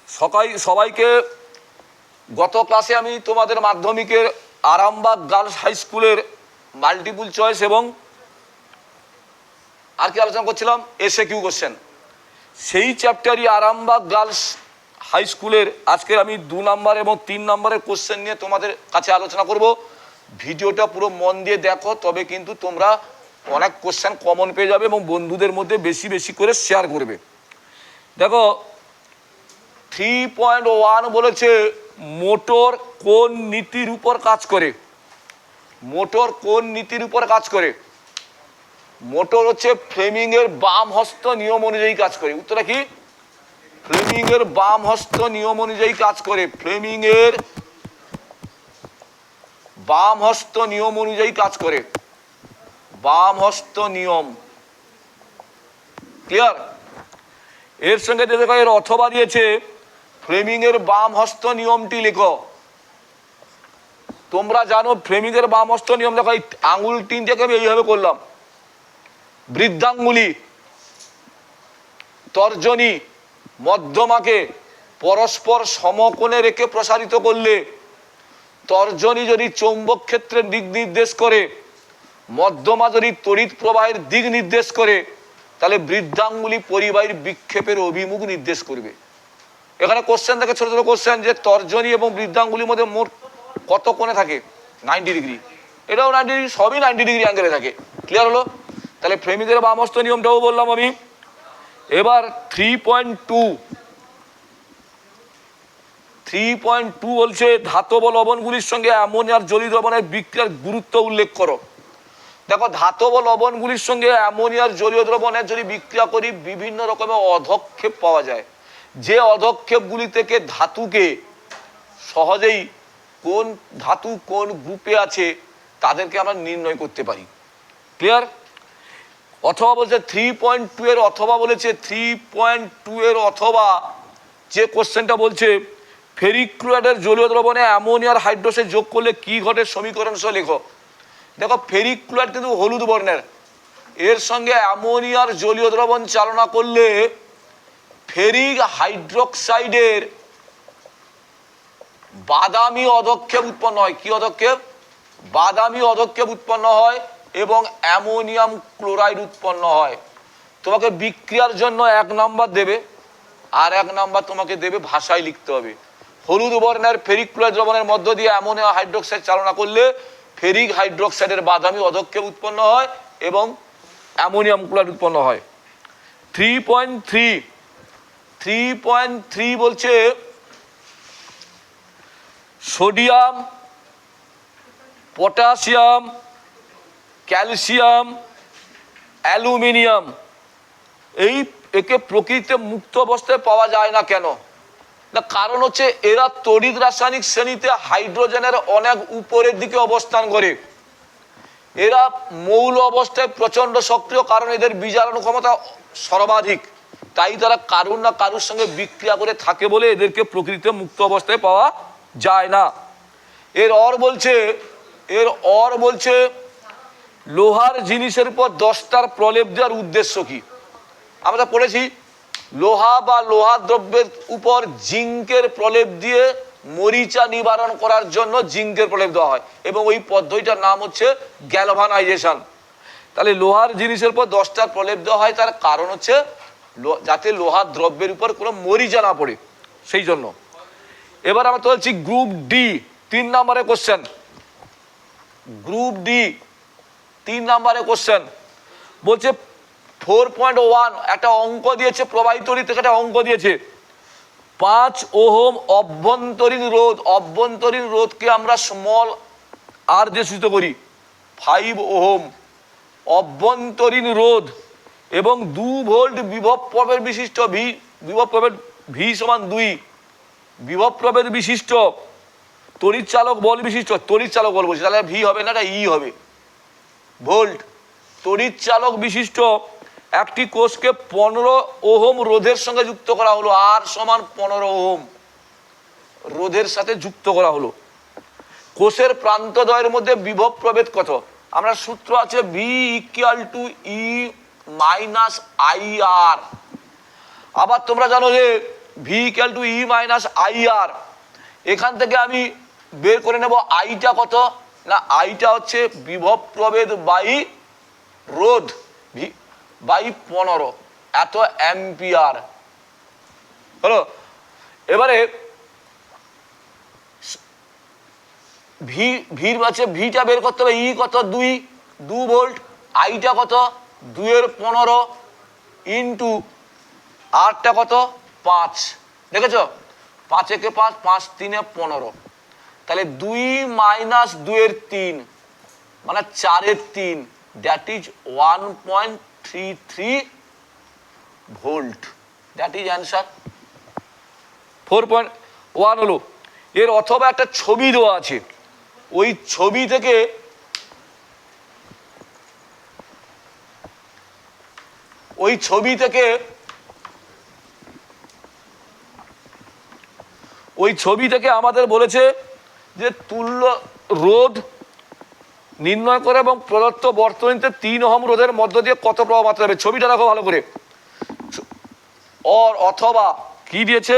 সবাইকে গত ক্লাসে আমি তোমাদের মাধ্যমিকের আরামবাগ গার্লস হাই স্কুলের মাল্টিপল চয়েস এবং আর কি আলোচনা করছিলাম, এসএ কিউ কোশ্চেন, সেই চ্যাপ্টারই আরামবাগ গার্লস হাই স্কুলের আজকে আমি 2 নম্বর এবং 3 নম্বরের কোশ্চেন নিয়ে তোমাদের কাছে আলোচনা করব। ভিডিওটা পুরো মন দিয়ে দেখো, তবে কিন্তু তোমরা অনেক কোশ্চেন কমন পেয়ে যাবে এবং বন্ধুদের মধ্যে বেশি বেশি করে শেয়ার করবে। দেখো 3.1 বলেছে মোটর কোন নীতির উপর কাজ করে। মোটর কোন নীতির উপর কাজ করে? মোটর হচ্ছে ফ্লেমিং এর বাম হস্ত নিয়ম অনুযায়ী কাজ করে। উত্তরটা কি? ফ্লেমিং এর বাম হস্ত নিয়ম অনুযায়ী কাজ করে। ফ্লেমিং এর বাম হস্ত নিয়ম অনুযায়ী কাজ করে। বাম হস্ত নিয়ম, ক্লিয়ার? এর সঙ্গে দেখো এর অথবা দিয়েছে ফ্লেমিং এর বাম হস্ত নিয়মটি লেখো। তোমরা জানো ফ্লেমিং এর বাম হস্ত নিয়ম, দেখো এই আঙুল 3টাকে আমি এইভাবে করলাম, বৃদ্ধাঙ্গুলি, তর্জনী, মধ্যমাকে পরস্পর সমকোণে রেখে প্রসারিত করলে তর্জনী যদি চৌম্বক ক্ষেত্রের দিক নির্দেশ করে, মধ্যমা যদি তড়িৎ প্রবাহের দিক নির্দেশ করে, তাহলে বৃদ্ধাঙ্গুলি পরিবাহীর বিক্ষেপের অভিমুখ নির্দেশ করবে। এখানে কোশ্চেন থাকে, ছোট ছোট কোশ্চেন, যে তর্জনী এবং বৃদ্ধাঙ্গুলির মধ্যে মোট কত কোণে থাকে? 90 ডিগ্রি। এটাও 90 ডিগ্রি, সবই 90 ডিগ্রি অ্যাঙ্গেলে থাকে। ক্লিয়ার হলো? তাহলে ফ্লেমিং এর বাম হস্ত নিয়মটাও বললাম আমি। এবার 3.2 বলছে ধাতব লবণগুলির সঙ্গে অ্যামোনিয়ার জলীয় দ্রবণের বিক্রিয়ার গুরুত্ব উল্লেখ করো। দেখো ধাতব লবণগুলির সঙ্গে অ্যামোনিয়ার জলীয় দ্রবণের যদি বিক্রিয়া করি বিভিন্ন রকমের অধক্ষেপ পাওয়া যায়। যে অধক্ষেপগুলি থেকে ধাতুকে সহজেই কোন ধাতু কোন গ্রুপে আছে তাদেরকে আমরা নির্ণয় করতে পারি। ক্লিয়ার? অথবা বলছে 3.2 এর অথবা বলেছে 3.2 এর অথবা যে কোশ্চেনটা বলছে ফেরিক ক্লোরাইডের জলীয় দ্রবণে অ্যামোনিয়ার হাইড্রোক্সাইড যোগ করলে কি ঘটে সমীকরণ সহ লেখো। দেখো ফেরিক ক্লোরাইড কিন্তু হলুদ বর্ণের, এর সঙ্গে অ্যামোনিয়ার জলীয় দ্রবণ চালনা করলে ফেরিক হাইড্রোক্সাইডের বাদামি অধক্ষেপ উৎপন্ন হয়। কি অধক্ষেপ? বাদামি অধক্ষেপ উৎপন্ন হয় এবং অ্যামোনিয়াম ক্লোরাইড উৎপন্ন হয়। তোমাকে বিক্রিয়ার জন্য 1 নাম্বার দেবে, আর 1 নাম্বার তোমাকে দেবে ভাষায় লিখতে হবে। হলুদ বর্ণের ফেরিক ক্লোরাইড দ্রবণের মধ্য দিয়ে অ্যামোনিয়াম হাইড্রোক্সাইড চালনা করলে ফেরিক হাইড্রোক্সাইডের বাদামি অধক্ষেপ উৎপন্ন হয় এবং অ্যামোনিয়াম ক্লোরাইড উৎপন্ন হয়। 3.3 বলছে সোডিয়াম, পটাশিয়াম, ক্যালসিয়াম, অ্যালুমিনিয়াম একে প্রকৃতিতে মুক্ত অবস্থায় পাওয়া যায় না। কেন? না, কারণ হচ্ছে এরা তড়িৎ রাসায়নিক শ্রেণীতে হাইড্রোজেনের অনেক উপরের দিকে অবস্থান করে। এরা মৌল অবস্থায় প্রচন্ড সক্রিয়, কারণ এদের বিজারণ ক্ষমতা সর্বাধিক। তাই তারা কারুর না কারুর সঙ্গে বিক্রিয়া করে থাকে বলে এদেরকে প্রকৃতিতে মুক্ত অবস্থায় পাওয়া যায় না। এর অর বলছে লোহার জিনিসের উপর 10টার প্রলেপ দেওয়ার উদ্দেশ্য কি? আমরা পড়েছি লোহা বা লোহা দ্রব্যের উপর জিঙ্কের প্রলেপ দিয়ে মরিচা নিবারণ করার জন্য জিঙ্কের প্রলেপ দেওয়া হয় এবং ওই পদ্ধতিটার নাম হচ্ছে গ্যালভানাইজেশন। তাহলে লোহার জিনিসের উপর 10টার প্রলেপ দেওয়া হয়, তার কারণ হচ্ছে যাতে লোহার দ্রব্যের উপর কোনো মরিচা না পড়ে, সেই জন্য। এবার আমরা তো বলছি গ্রুপ ডি 3 নম্বরের কোশ্চেন। গ্রুপ ডি 3 নম্বরের কোশ্চেন বলছে 4.1 একটা অঙ্ক দিয়েছে, প্রবাহিত থেকে একটা অঙ্ক দিয়েছে। 5 ওহম অভ্যন্তরীণ রোধ, অভ্যন্তরীণ রোধকে আমরা স্মল আর দিয়ে সূচিত করি। 5 ওহম অভ্যন্তরীণ রোধ এবং 2 ভোল্ট বিভব প্রভেদ বিশিষ্ট বিভব প্রভেদ V = 2 বিভব প্রভেদ বিশিষ্ট তড়িৎ চালক বল বিশিষ্ট, তড়িৎ চালক বল বলছি, তাহলে ভি হবে না, এটা ই হবে, ভোল্ট। তড়িৎ চালক বিশিষ্ট একটি কোষকে 15 ওহম রোধের সঙ্গে যুক্ত করা হলো। আর সমান 15 ওহম রোধের সাথে যুক্ত করা হলো। কোষের প্রান্তদ্বয়ের মধ্যে বিভব প্রভেদ কত? আমরা সূত্র আছে V = E - IR। আবার তোমরা জানো যে V equal to E minus I R. এখান থেকে আমি বের করে নেব আইটা কত, না আইটা হচ্ছে বিভব প্রভেদ বাই রোধ বাই 15, এত অ্যাম্পিয়ার হলো। এবারে ভির আছে, ভিটা বের করতে হবে, ই কত 2 ভোল্ট, আইটা কত 2/15 ইন্টু আরটা কত 5, দেখেছো 5 একে 5, 5 3 15, তাহলে 2 মাইনাস 2/3 মানে 4/3, that is 1.33 volt, that is answer. 4.1 হলো। এর অথবা একটা ছবি দেওয়া আছে, ওই ছবি থেকে আমাদের বলেছে যে তুল্য রোধ নির্ণয় করে এবং প্রদত্ত বর্তনীতে 3 ওহম রোধের মধ্য দিয়ে কত প্রবাহ মাত্রা হবে। ছবিটা দেখো ভালো করে। অথবা কি দিয়েছে,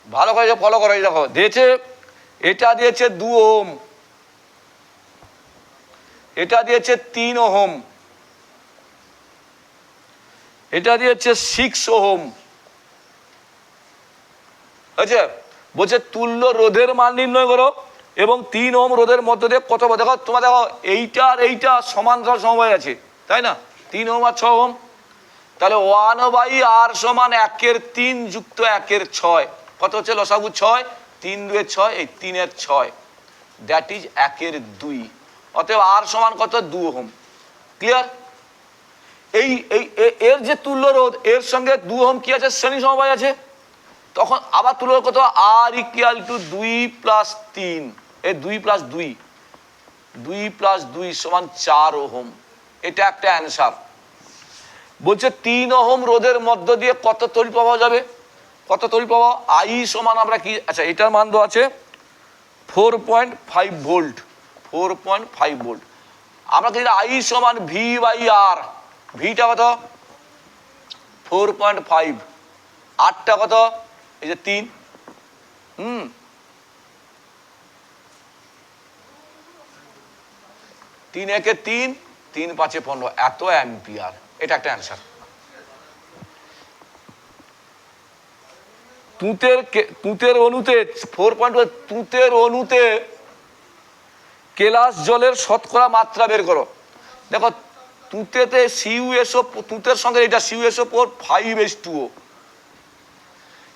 ভালো করে ফলো করো, দেখো দিয়েছে, এটা দিয়েছে 2 ওহম, এটা দিয়েছে 3 ওহম, এটা দিয়েছে 6 ওহম, আচ্ছা বলছে তুল্য রোধের মান নির্ণয় করো এবং 3 ওহম রোধের মধ্যে দিয়ে কত, দেখো তোমার দেখো এইটা আর এইটা সমান্তরাল সমবায় আছে, তাই না, 3 ওহম আর 6 ওহম, তাহলে 1/r সমান 1/3 যুক্ত 1/6, কত হচ্ছে লসাগু 6, 3 2 6, এই 3 6, দ্যাট ইজ 1/2, অতএব আর সমান কত 2 ওহম। ক্লিয়ার? এই এর যে তুল্য রোধ এর সঙ্গে 2 ওহম কি আছে, শ্রেণী সমবায় আছে, তখন আবার তুল্য কত, আর ইকুয়াল টু 2 + 3, এই 2 + 2, 2 + 2 সমান 4 ওহম, এটা একটা অ্যান্সার। বলছে 3 ওহম রোধের মধ্য দিয়ে কত তড়িৎ প্রবাহ যাবে, কত তড়িৎ প্রবাহ, আই সমান আমরা কি, আচ্ছা এটার মান দেওয়া আছে 4.5 ভোল্ট, 4.5 ভোল্ট। আমরা কি আই সমান ভি বাই আর, ভিটা কত 4.5, আরটা কত এই যে 3, 3 একে 3, 3 5 15, এত অ্যাম্পিয়ার, এটা একটা অ্যান্সার। তুঁতের অণুতে 4.5, তুঁতের অণুতে কেলাস জলের শতকরা মাত্রা বের করো। দেখো তুঁতেতে CuSO, তুঁতের সঙ্গে এটা CuSO4 5H2O,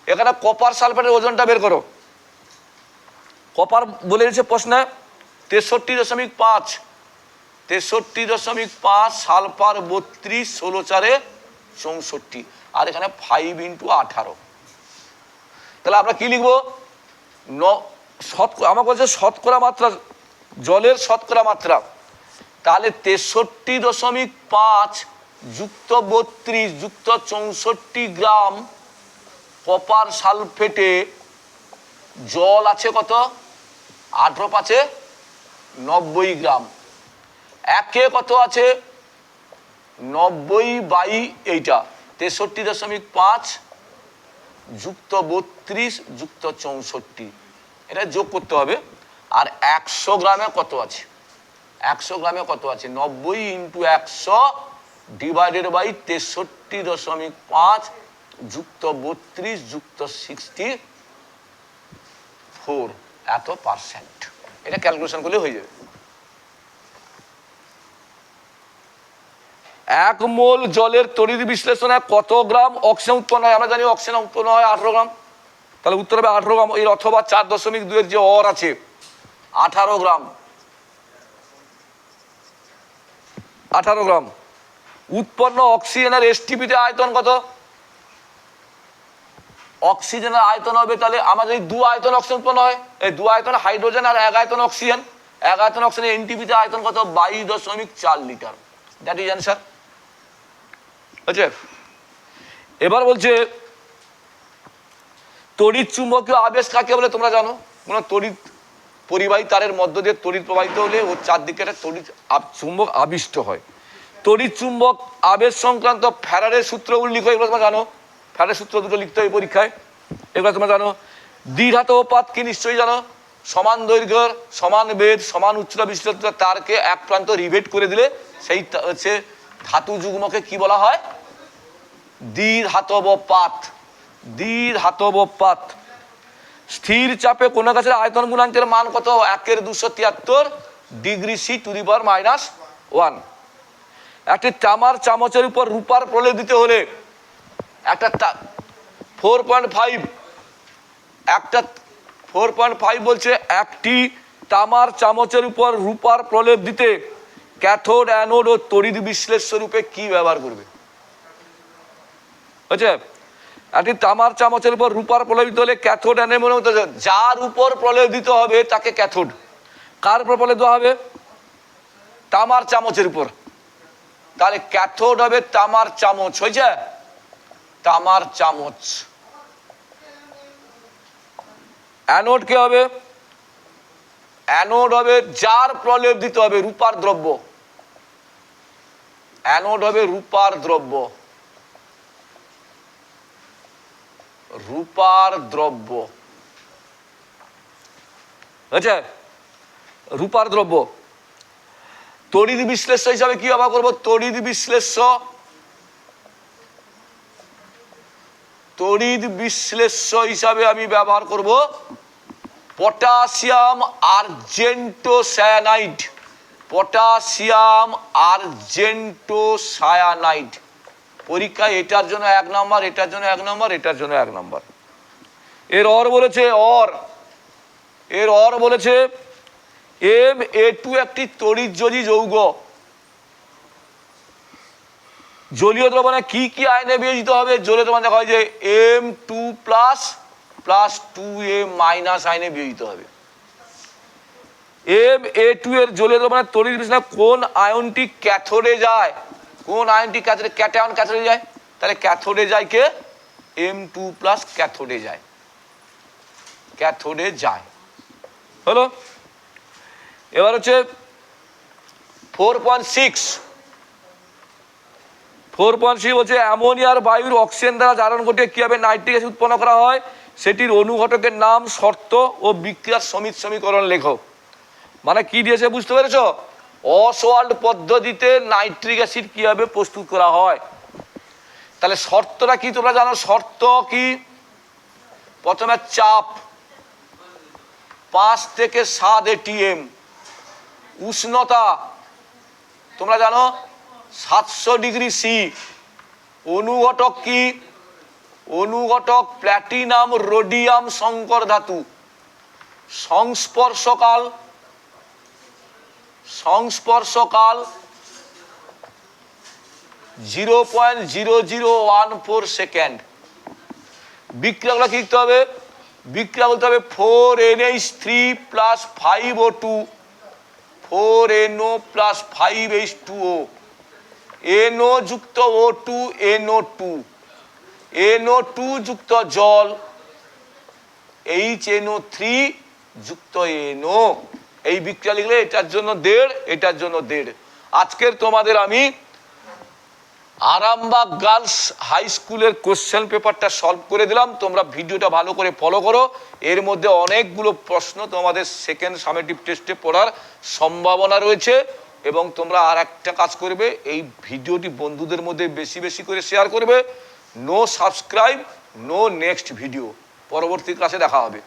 এখানে কপার সালফেটের ওজনটা বের করো। কপার বলে দিয়েছে প্রশ্নে 63.5, 63.5, সালফার 32, 16 4 64, আর এখানে 5 × 18, তাহলে আমরা কি লিখবো, আমার বলছে শতকরা মাত্রা, জলের শতকরা মাত্রা, তাহলে 63.5 যুক্ত 32 যুক্ত 64 গ্রাম কপার সালফেটে জল আছে কত, 18 5 90 গ্রাম, একে কত আছে 90 বাই এইটা 63.5 যুক্ত 32 যুক্ত 64, এটা যোগ করতে হবে। আর 100 গ্রামে কত আছে, 100 গ্রামে কত আছে, 90 × 100 ডিভাইডেড বাই 63.5 যুক্ত 32 যুক্ত 64, এত পার্সেন্ট, এটা ক্যালকুলেশন করলে হয়ে যাবে। 1 মোল জলের তড়িৎ বিশ্লেষণে কত গ্রাম অক্সিজেন উৎপন্ন হয়, আমরা জানি অক্সিজেন উৎপন্ন হয় 18 গ্রাম, তাহলে উত্তর হবে 18 গ্রাম, এর অথবা 4.2 এর যে অর আছে 18 গ্রাম, 18 গ্রাম। উৎপন্ন অক্সিজেনের এসটিপিতে আয়তন কত, অক্সিজেনের আয়তন হবে, তাহলে আমাদের 2 আয়তন অক্সিজেন উৎপন্ন হয়, এই 2 আয়তন হাইড্রোজেন আর 1 আয়তন অক্সিজেন, 1 আয়তন অক্সিজেনের এনটিপিতে আয়তন কত, 22.4 লিটার, দ্যাট ইজ অ্যান্সার। আচ্ছা, এবার বলছে তড়িৎ চুম্বকীয় আবেশ কাকে বলে তোমরা জানো? কোনো তড়িৎ পরিবাহী তারের মধ্য দিয়ে তড়িৎ প্রবাহিত হলে ওর চারদিকে একটা তড়িৎ চুম্বক আবিষ্ট হয়। তড়িৎ চুম্বক আবেশ সংক্রান্ত ফ্যারাডের সূত্র উল্লেখ হয়, এগুলো তোমরা জানো। ফ্যারাডের সূত্র দুটো লিখতে হয় পরীক্ষায়, এগুলো তোমরা জানো। দ্বিধাতপাত কি নিশ্চয়ই জানো? সমান দৈর্ঘ্যের সমান বেধ সমান উচ্চতা বিশিষ্ট তারকে এক প্রান্ত রিভেট করে দিলে সেই হচ্ছে ধাতু যুগ্মকে কি বলা হয়? দ্বিধাতবপাত। দ্বিধাতবপাত। স্থির চাপে কোন গাছের আয়তন গুণাঙ্কের মান কত? 1/273 ডিগ্রি সি টু দি পাওয়ার -1। একটি তামার চামচের উপর রূপার প্রলেপ দিতে হলে একটা 4.5 একটা 4.5 বলছে একটি তামার চামচের উপর রূপার প্রলেপ দিতে ক্যাথোড অ্যানোড ও তড়িৎ বিশ্লেষ্য রূপে কি ব্যবহার করবে? বুঝছে? একটি তামার চামচের উপর রূপার প্রলেপ দিতে হলে ক্যাথোড অ্যানোড, যার উপর প্রলেপ দিতে হবে তাকে ক্যাথোড। কার উপর প্রলেপ দেওয়া হবে? তামার চামচের উপর। তাহলে ক্যাথোড হবে তামার চামচ। হয়েছে? তামার চামচ। অ্যানোড কে হবে? অ্যানোড হবে যার প্রলেপ দিতে হবে রূপার দ্রব্য। অ্যানোড হবে রূপার দ্রব্য। রূপার দ্রব্য। বুঝছে? রূপার দ্রব্য। তড়িৎ বিশ্লেষ্য হিসাবে কি ব্যবহার করবো? তড়িৎ বিশ্লেষ্য, তড়িৎ বিশ্লেষ্য হিসাবে আমি ব্যবহার করব পটাশিয়াম আর্জেন্টোসায়ানাইড। পটাশিয়াম আর্জেন্টোসায়ানাইড। পরীক্ষায় এটার জন্য 1 নম্বর, এটার জন্য 1 নম্বর, এটার জন্য 1 নম্বর। এর অর বলেছে এর অর বলেছে MA2 একটি তড়িৎযোজী যৌগ। জলীয় দ্রবণে কি কি আয়নে বিয়োজিত হবে? জলীয় দ্রবণ দেখা হয় যে M2+ + 2A- আয়নে বিয়োজিত হবে। MA2 এর জলীয় দ্রবণের তড়িৎ বিশ্লেষণে কোন আয়নটি ক্যাথোডে যায়? কোন আয়নটি ক্যাথোডে? ক্যাটায়ন ক্যাথোডে যায়। তাহলে ক্যাথোডে যায় কে? M2+ ক্যাথোডে যায়। ক্যাথোডে যায়। হলো? এবার হচ্ছে 4.6 বলছে অ্যামোনিয়ার বায়ুর অক্সিজেন দ্বারা জারণ ঘটিয়ে কিভাবে নাইট্রিক অ্যাসিড উৎপন্ন করা হয় সেটির অনুঘটকের নাম, শর্ত ও বিক্রিয়ার সমিত সমীকরণ লেখো। মানে কি দিয়েছে বুঝতে পেরেছো? অসওয়াল্ড পদ্ধতিতে নাইট্রিক অ্যাসিড কিভাবে প্রস্তুত করা হয়। তাহলে শর্তটা কি তোমরা জানো? শর্ত কি? প্রথমে চাপ 5 থেকে 7 ATM, উষ্ণতা তোমরা জানো 700 ডিগ্রি সি। অনুঘটক কি? অনুঘটক প্ল্যাটিনাম রোডিয়াম সংকর ধাতু। সংস্পর্শকাল 0.0014 সেকেন্ড। বিক্রিয়াগুলো কি লিখতে হবে? বিক্রিয়া বলতে হবে 4NH3 + 5O2, 4NO + 5H2O, NO যুক্ত O2, NO2, NO2 যুক্ত জল, HNO3 যুক্ত NO। এই বিক্রিয়া লিখলে এটার জন্য 1.5, এটার জন্য 1.5। আজকের তোমাদের আমি আরামবাগ গার্লস হাই স্কুলের কোশ্চেন পেপারটা সলভ করে দিলাম। তোমরা ভিডিওটা ভালো করে ফলো করো। এর মধ্যে অনেকগুলো প্রশ্ন তোমাদের সেকেন্ড সামেটিভ টেস্টে পড়ার সম্ভাবনা রয়েছে। এবং তোমরা আর একটা কাজ করবে, এই ভিডিওটি বন্ধুদের মধ্যে বেশি বেশি করে শেয়ার করবে। No subscribe, no next video. পরবর্তী ক্লাসে দেখা হবে।